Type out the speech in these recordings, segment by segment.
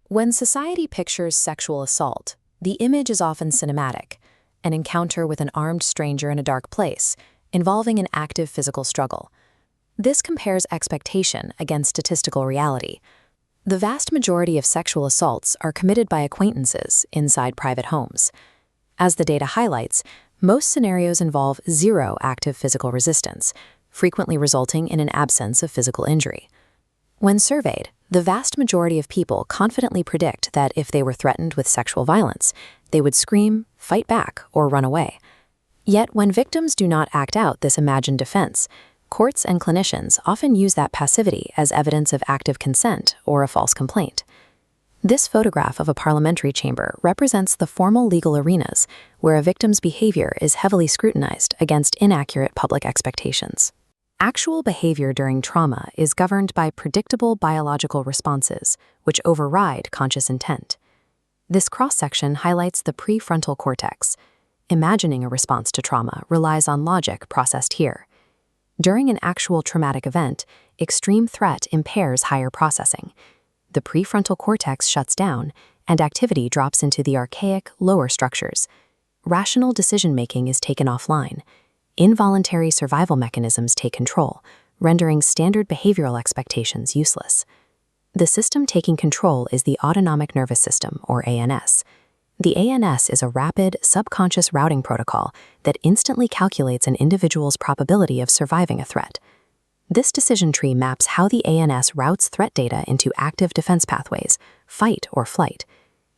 When society pictures sexual assault, the image is often cinematic, an encounter with an armed stranger in a dark place, involving an active physical struggle. This compares expectation against statistical reality. The vast majority of sexual assaults are committed by acquaintances inside private homes. As the data highlights, most scenarios involve zero active physical resistance, frequently resulting in an absence of physical injury. When surveyed, the vast majority of people confidently predict that if they were threatened with sexual violence, they would scream, fight back, or run away. Yet when victims do not act out this imagined defense, courts and clinicians often use that passivity as evidence of active consent or a false complaint. This photograph of a parliamentary chamber represents the formal legal arenas where a victim's behavior is heavily scrutinized against inaccurate public expectations. Actual behavior during trauma is governed by predictable biological responses, which override conscious intent. This cross-section highlights the prefrontal cortex. Imagining a response to trauma relies on logic processed here. During an actual traumatic event, extreme threat impairs higher processing. The prefrontal cortex shuts down, and activity drops into the archaic, lower structures. Rational decision-making is taken offline. Involuntary survival mechanisms take control, rendering standard behavioral expectations useless. The system taking control is the autonomic nervous system, or ANS. The ANS is a rapid, subconscious routing protocol that instantly calculates an individual's probability of surviving a threat. This decision tree maps how the ANS routes threat data into active defense pathways, fight or flight.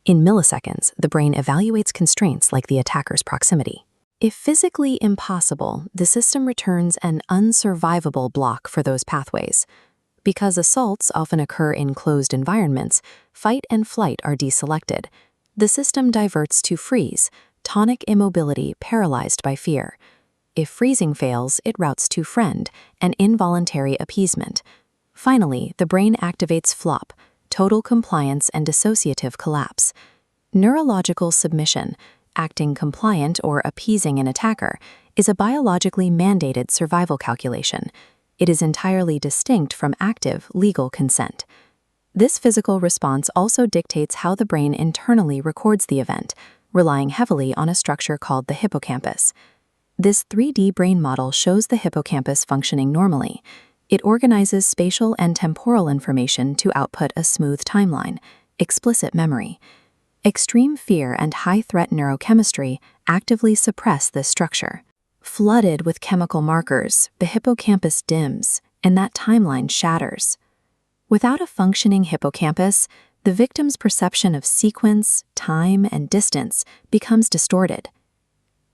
In milliseconds, the brain evaluates constraints like the attacker's proximity. If physically impossible, the system returns an unsurvivable block for those pathways. Because assaults often occur in closed environments, fight and flight are deselected. The system diverts to freeze, tonic immobility paralyzed by fear. If freezing fails, it routes to friend, an involuntary appeasement. Finally, the brain activates flop, total compliance and dissociative collapse. Neurological submission, acting compliant or appeasing an attacker, is a biologically mandated survival calculation. It is entirely distinct from active, legal consent. This physical response also dictates how the brain internally records the event, relying heavily on a structure called the hippocampus. This 3D brain model shows the hippocampus functioning normally. It organizes spatial and temporal information to output a smooth timeline, explicit memory. Extreme fear and high-threat neurochemistry actively suppress this structure. Flooded with chemical markers, the hippocampus dims, and that timeline shatters. Without a functioning hippocampus, the victim's perception of sequence, time, and distance becomes distorted.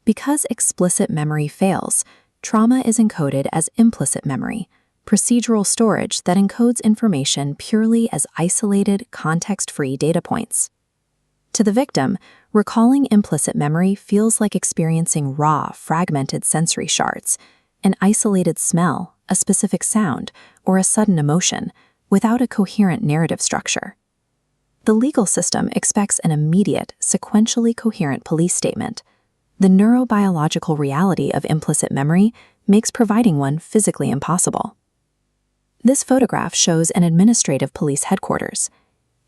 Because explicit memory fails, trauma is encoded as implicit memory, procedural storage that encodes information purely as isolated, context-free data points. To the victim, recalling implicit memory feels like experiencing raw, fragmented sensory shards, an isolated smell, a specific sound, or a sudden emotion, without a coherent narrative structure. The legal system expects an immediate, sequentially coherent police statement. The neurobiological reality of implicit memory makes providing one physically impossible. This photograph shows an administrative police headquarters.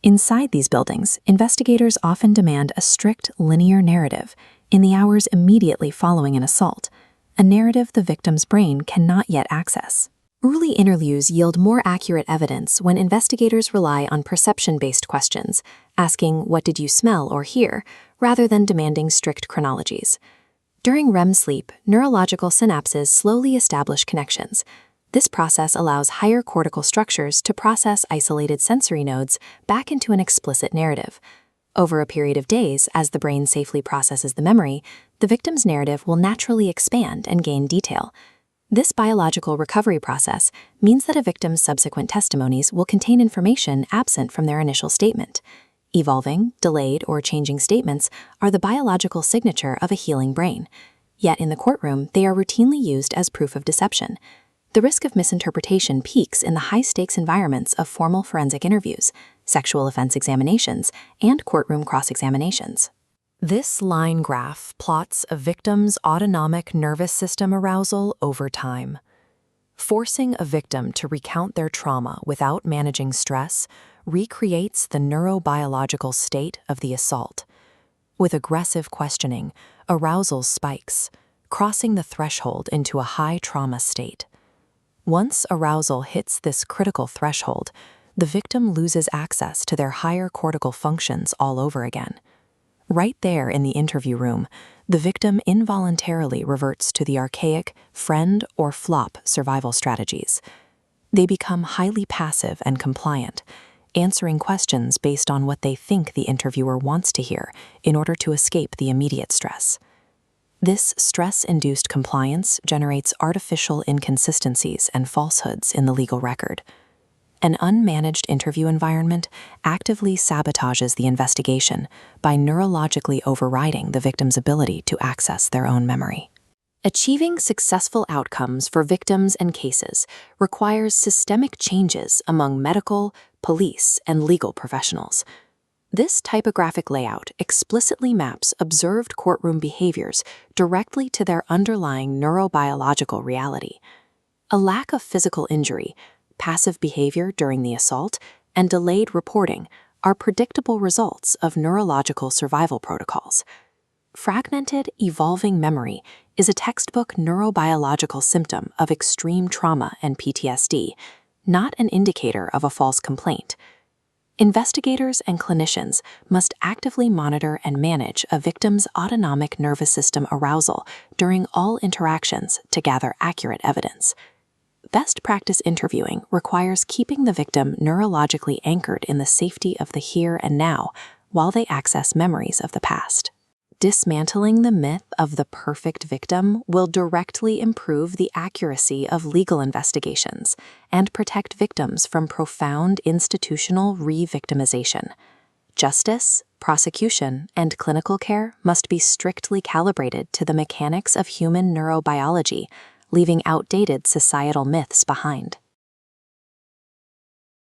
Inside these buildings, investigators often demand a strict, linear narrative in the hours immediately following an assault, a narrative the victim's brain cannot yet access. Early interviews yield more accurate evidence when investigators rely on perception-based questions, asking "what did you smell or hear?" rather than demanding strict chronologies. During REM sleep, neurological synapses slowly establish connections. This process allows higher cortical structures to process isolated sensory nodes back into an explicit narrative. Over a period of days, as the brain safely processes the memory, the victim's narrative will naturally expand and gain detail. This biological recovery process means that a victim's subsequent testimonies will contain information absent from their initial statement. Evolving, delayed, or changing statements are the biological signature of a healing brain. Yet in the courtroom, they are routinely used as proof of deception. The risk of misinterpretation peaks in the high-stakes environments of formal forensic interviews, sexual offense examinations, and courtroom cross-examinations. This line graph plots a victim's autonomic nervous system arousal over time. Forcing a victim to recount their trauma without managing stress recreates the neurobiological state of the assault. With aggressive questioning, arousal spikes, crossing the threshold into a high trauma state. Once arousal hits this critical threshold, the victim loses access to their higher cortical functions all over again. Right there in the interview room, the victim involuntarily reverts to the archaic friend or flop survival strategies. They become highly passive and compliant, answering questions based on what they think the interviewer wants to hear in order to escape the immediate stress. This stress-induced compliance generates artificial inconsistencies and falsehoods in the legal record. An unmanaged interview environment actively sabotages the investigation by neurologically overriding the victim's ability to access their own memory. Achieving successful outcomes for victims and cases requires systemic changes among medical, police, and legal professionals. This typographic layout explicitly maps observed courtroom behaviors directly to their underlying neurobiological reality. A lack of physical injury, passive behavior during the assault, and delayed reporting are predictable results of neurological survival protocols. Fragmented, evolving memory is a textbook neurobiological symptom of extreme trauma and PTSD, not an indicator of a false complaint. Investigators and clinicians must actively monitor and manage a victim's autonomic nervous system arousal during all interactions to gather accurate evidence. Best practice interviewing requires keeping the victim neurologically anchored in the safety of the here and now while they access memories of the past. Dismantling the myth of the perfect victim will directly improve the accuracy of legal investigations and protect victims from profound institutional re-victimization. Justice, prosecution, and clinical care must be strictly calibrated to the mechanics of human neurobiology, leaving outdated societal myths behind.